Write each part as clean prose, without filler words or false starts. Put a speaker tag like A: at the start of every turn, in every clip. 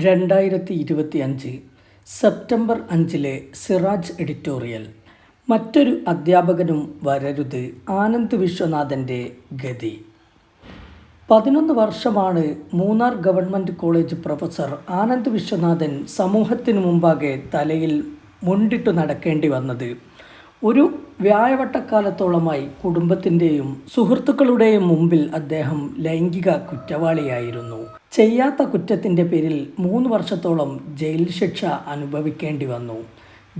A: 2025 September 5 Siraj editorial. മറ്റൊരു അധ്യാപകനും വരരുത്, ആനന്ദ് വിശ്വനാഥൻ്റെ ഗതി. 11 വർഷമാണ് Munnar government college professor Anand Viswanathan സമൂഹത്തിനു മുമ്പാകെ തലയിൽ മുണ്ടിട്ടു നടക്കേണ്ടി വന്നത്. ഒരു വ്യാഴവട്ടക്കാലത്തോളമായി കുടുംബത്തിൻ്റെയും സുഹൃത്തുക്കളുടെയും മുമ്പിൽ അദ്ദേഹം ലൈംഗിക കുറ്റവാളിയായിരുന്നു. ചെയ്യാത്ത കുറ്റത്തിൻ്റെ പേരിൽ 3 വർഷത്തോളം ജയിൽ ശിക്ഷ അനുഭവിക്കേണ്ടി വന്നു.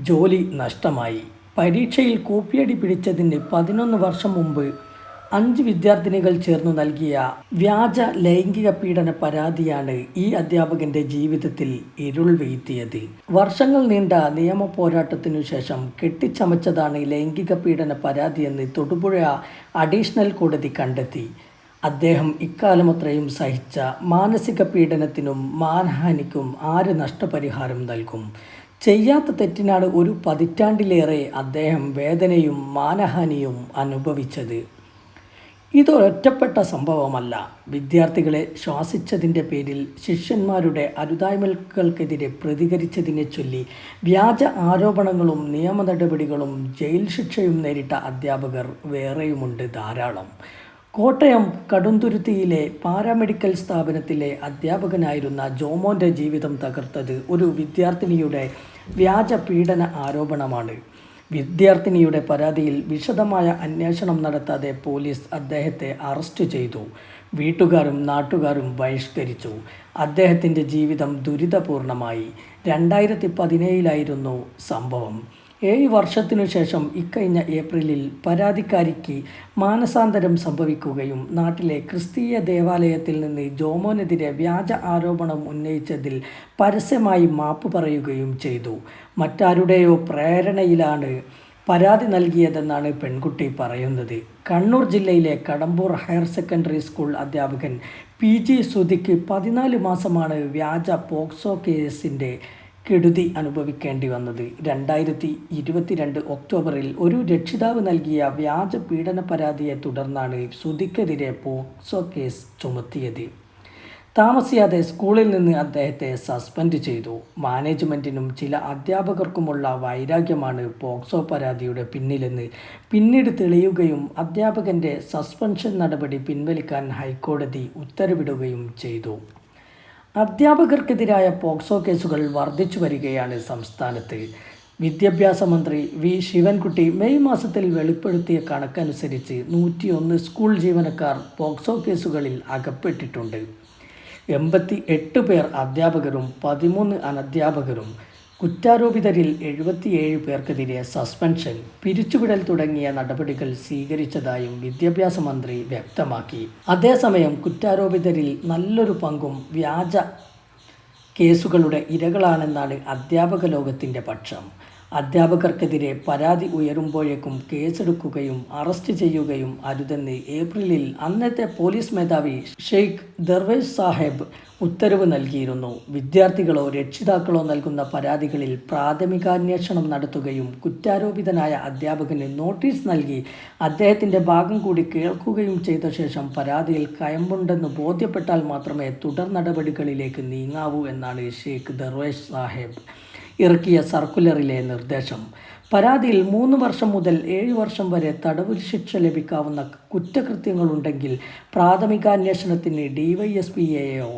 A: ജോലി നഷ്ടമായി. പരീക്ഷയിൽ കൂപ്പിയടി പിടിച്ചതിന് 11 വർഷം മുമ്പ് 5 വിദ്യാർത്ഥിനികൾ ചേർന്നു നൽകിയ വ്യാജ ലൈംഗിക പീഡന പരാതിയാണ് ഈ അധ്യാപകൻ്റെ ജീവിതത്തിൽ ഇരുൾ വീഴ്ത്തിയത്. വർഷങ്ങൾ നീണ്ട നിയമ പോരാട്ടത്തിനു ശേഷം കെട്ടിച്ചമച്ചതാണ് ലൈംഗിക പീഡന പരാതിയെന്ന് തൊടുപുഴ അഡീഷണൽ കോടതി കണ്ടെത്തി. അദ്ദേഹം ഇക്കാലമത്രയും സഹിച്ച മാനസിക പീഡനത്തിനും മാനഹാനിക്കും ആര് നഷ്ടപരിഹാരം നൽകും? ചെയ്യാത്ത തെറ്റിനാണ് ഒരു പതിറ്റാണ്ടിലേറെ അദ്ദേഹം വേദനയും മാനഹാനിയും അനുഭവിച്ചത്. ഇതൊരൊറ്റപ്പെട്ട സംഭവമല്ല. വിദ്യാർത്ഥികളെ ശ്വാസിച്ചതിൻ്റെ പേരിൽ ശിഷ്യന്മാരുടെ അരുതായ്മകൾക്കെതിരെ പ്രതികരിച്ചതിനെ ചൊല്ലി വ്യാജ ആരോപണങ്ങളും നിയമ നടപടികളും ജയിൽ ശിക്ഷയും നേരിട്ട അധ്യാപകർ വേറെയുമുണ്ട് ധാരാളം. കോട്ടയം കടുംതുരുത്തിയിലെ പാരാമെഡിക്കൽ സ്ഥാപനത്തിലെ അധ്യാപകനായിരുന്ന ജോമോൻ്റെ ജീവിതം തകർത്തത് ഒരു വിദ്യാർത്ഥിനിയുടെ വ്യാജ പീഡന ആരോപണമാണ്. വിദ്യാർത്ഥിനിയുടെ പരാതിയിൽ വിശദമായ അന്വേഷണം നടത്താതെ പോലീസ് അദ്ദേഹത്തെ അറസ്റ്റ് ചെയ്തു. വീട്ടുകാരും നാട്ടുകാരും ബഹിഷ്കരിച്ചു. അദ്ദേഹത്തിൻ്റെ ജീവിതം ദുരിതപൂർണമായി. 2017 സംഭവം. 7 വർഷത്തിനു ശേഷം ഇക്കഴിഞ്ഞ ഏപ്രിലിൽ പരാതിക്കാരിക്ക് മാനസാന്തരം സംഭവിക്കുകയും നാട്ടിലെ ക്രിസ്തീയ ദേവാലയത്തിൽ നിന്ന് ജോമോനെതിരെ വ്യാജ ആരോപണം ഉന്നയിച്ചതിൽ പരസ്യമായി മാപ്പ് പറയുകയും ചെയ്തു. മറ്റാരുടെയോ പ്രേരണയിലാണ് പരാതി നൽകിയതെന്നാണ് പെൺകുട്ടി പറയുന്നത്. കണ്ണൂർ ജില്ലയിലെ കടമ്പൂർ ഹയർ സെക്കൻഡറി സ്കൂൾ അധ്യാപകൻ PG സുധിക്ക് 14 മാസമാണ് വ്യാജ പോക്സോ കേസിൻ്റെ കെടുതി അനുഭവിക്കേണ്ടി വന്നത്. 2022 ഒക്ടോബറിൽ ഒരു രക്ഷിതാവ് നൽകിയ വ്യാജ പീഡന പരാതിയെ തുടർന്നാണ് സുധിക്കെതിരെ പോക്സോ കേസ് ചുമത്തിയത്. താമസിയാതെ സ്കൂളിൽ നിന്ന് അദ്ദേഹത്തെ സസ്പെൻഡ് ചെയ്തു. മാനേജ്മെൻറ്റിനും ചില അധ്യാപകർക്കുമുള്ള വൈരാഗ്യമാണ് പോക്സോ പരാതിയുടെ പിന്നിലെന്ന് പിന്നീട് തെളിയുകയും അധ്യാപകൻ്റെ സസ്പെൻഷൻ നടപടി പിൻവലിക്കാൻ ഹൈക്കോടതി ഉത്തരവിടുകയും ചെയ്തു. അധ്യാപകർക്കെതിരായ പോക്സോ കേസുകൾ വർദ്ധിച്ചു വരികയാണ് സംസ്ഥാനത്ത്. വിദ്യാഭ്യാസ മന്ത്രി V ശിവൻകുട്ടി മെയ് മാസത്തിൽ വെളിപ്പെടുത്തിയ കണക്കനുസരിച്ച് 101 സ്കൂൾ ജീവനക്കാർ പോക്സോ കേസുകളിൽ അകപ്പെട്ടിട്ടുണ്ട്. 88 പേർ അധ്യാപകരും 13 അനധ്യാപകരും. കുറ്റാരോപിതരിൽ 77 പേർക്കെതിരെ സസ്പെൻഷൻ, പിരിച്ചുവിടൽ തുടങ്ങിയ നടപടികൾ സ്വീകരിച്ചതായും വിദ്യാഭ്യാസ മന്ത്രി വ്യക്തമാക്കി. അതേസമയം കുറ്റാരോപിതരിൽ നല്ലൊരു പങ്കും വ്യാജ കേസുകളുടെ ഇരകളാണെന്നാണ് അധ്യാപക ലോകത്തിൻ്റെ പക്ഷം. അധ്യാപകർക്കെതിരെ പരാതി ഉയരുമ്പോഴേക്കും കേസെടുക്കുകയും അറസ്റ്റ് ചെയ്യുകയും അരുതെന്ന് ഏപ്രിലിൽ അന്നത്തെ പോലീസ് മേധാവി ഷെയ്ഖ് ദർവേഷ് സാഹിബ് ഉത്തരവ് നൽകിയിരുന്നു. വിദ്യാർത്ഥികളോ രക്ഷിതാക്കളോ നൽകുന്ന പരാതികളിൽ പ്രാഥമികാന്വേഷണം നടത്തുകയും കുറ്റാരോപിതനായ അധ്യാപകന് നോട്ടീസ് നൽകി അദ്ദേഹത്തിൻ്റെ ഭാഗം കൂടി കേൾക്കുകയും ചെയ്ത ശേഷം പരാതിയിൽ കഴമ്പുണ്ടെന്ന് ബോധ്യപ്പെട്ടാൽ മാത്രമേ തുടർ നടപടികളിലേക്ക് നീങ്ങാവൂ എന്നാണ് ഷെയ്ഖ് ദർവേഷ് സാഹിബ് ഇറക്കിയ സർക്കുലറിലെ നിർദ്ദേശം. പരാതിയിൽ 3 വർഷം മുതൽ 7 വർഷം വരെ തടവ് ശിക്ഷ ലഭിക്കാവുന്ന കുറ്റകൃത്യങ്ങളുണ്ടെങ്കിൽ പ്രാഥമികാന്വേഷണത്തിന് DYSPയെയോ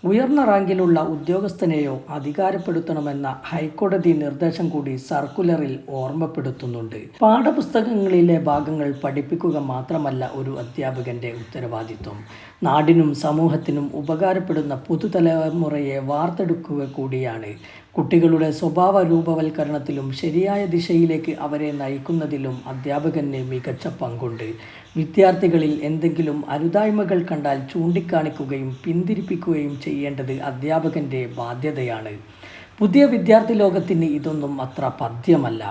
A: ഉയർന്ന റാങ്കിലുള്ള ഉദ്യോഗസ്ഥനെയോ അധികാരപ്പെടുത്തണമെന്ന ഹൈക്കോടതി നിർദ്ദേശം കൂടി സർക്കുലറിൽ ഓർമ്മപ്പെടുത്തുന്നുണ്ട്. പാഠപുസ്തകങ്ങളിലെ ഭാഗങ്ങൾ പഠിപ്പിക്കുക മാത്രമല്ല ഒരു അധ്യാപകൻ്റെ ഉത്തരവാദിത്വം. നാടിനും സമൂഹത്തിനും ഉപകാരപ്പെടുന്ന പുതുതലമുറയെ വാർത്തെടുക്കുക കൂടിയാണ്. കുട്ടികളുടെ സ്വഭാവ രൂപവൽക്കരണത്തിലും ശരിയായ ദിശയിലേക്ക് അവരെ നയിക്കുന്നതിലും അധ്യാപകന് മികച്ച പങ്കുണ്ട്. വിദ്യാർത്ഥികളിൽ എന്തെങ്കിലും അരുതായ്മകൾ കണ്ടാൽ ചൂണ്ടിക്കാണിക്കുകയും പിന്തിരിപ്പിക്കുകയും ചെയ്യേണ്ടത് അധ്യാപകൻ്റെ ബാധ്യതയാണ്. പുതിയ വിദ്യാർത്ഥി ലോകത്തിന് ഇതൊന്നും അത്ര പഥ്യമല്ല.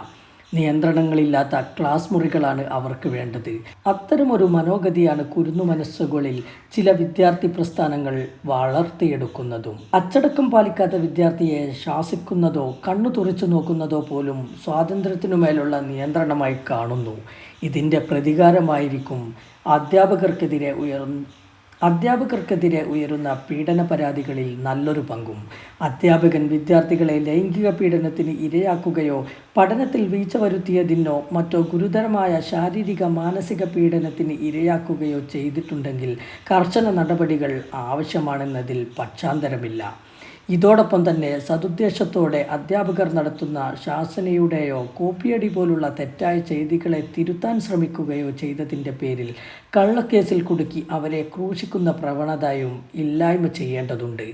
A: നിയന്ത്രണങ്ങളില്ലാത്ത ക്ലാസ് മുറികളാണ് അവർക്ക് വേണ്ടത്. അത്തരമൊരു മനോഗതിയാണ് കുരുന്നു മനസ്സുകളിൽ ചില വിദ്യാർത്ഥി പ്രസ്ഥാനങ്ങൾ വളർത്തിയെടുക്കുന്നതും. അച്ചടക്കം പാലിക്കാത്ത വിദ്യാർത്ഥിയെ ശാസിക്കുന്നതോ കണ്ണു തുറിച്ചു നോക്കുന്നതോ പോലും സ്വാതന്ത്ര്യത്തിനുമേലുള്ള നിയന്ത്രണമായി കാണുന്നു. ഇതിൻ്റെ പ്രതികാരമായിരിക്കും അധ്യാപകർക്കെതിരെ ഉയരുന്ന പീഡന പരാതികളിൽ നല്ലൊരു പങ്കും അധ്യാപകൻ വിദ്യാർത്ഥികളെ ലൈംഗിക പീഡനത്തിന് ഇരയാക്കുകയോ പഠനത്തിൽ വീഴ്ച വരുത്തിയതിനോ മറ്റോ ഗുരുതരമായ ശാരീരിക മാനസിക പീഡനത്തിന് ഇരയാക്കുകയോ ചെയ്തിട്ടുണ്ടെങ്കിൽ കർശന നടപടികൾ ആവശ്യമാണെന്നതിൽ പക്ഷാന്തരമില്ല. ഇതോടൊപ്പം തന്നെ സദുദ്ദേശത്തോടെ അധ്യാപകർ നടത്തുന്ന ശാസനയുടെയോ കോപ്പിയടി പോലുള്ള തെറ്റായ ചെയ്തികളെ തിരുത്താൻ ശ്രമിക്കുകയോ ചെയ്തതിൻ്റെ പേരിൽ കള്ളക്കേസിൽ കുടുക്കി അവരെ ക്രൂശിക്കുന്ന പ്രവണതയും ഇല്ലായ്മ ചെയ്യേണ്ടതുണ്ട്.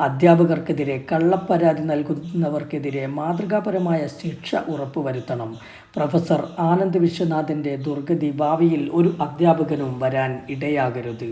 A: അധ്യാപകർക്കെതിരെ കള്ളപ്പരാതി നൽകുന്നവർക്കെതിരെ മാതൃകാപരമായ ശിക്ഷ ഉറപ്പുവരുത്തണം. പ്രൊഫസർ ആനന്ദ് വിശ്വനാഥിൻ്റെ ദുർഗതി ഭാവിയിൽ ഒരു അധ്യാപകനും വരാൻ ഇടയാകരുത്.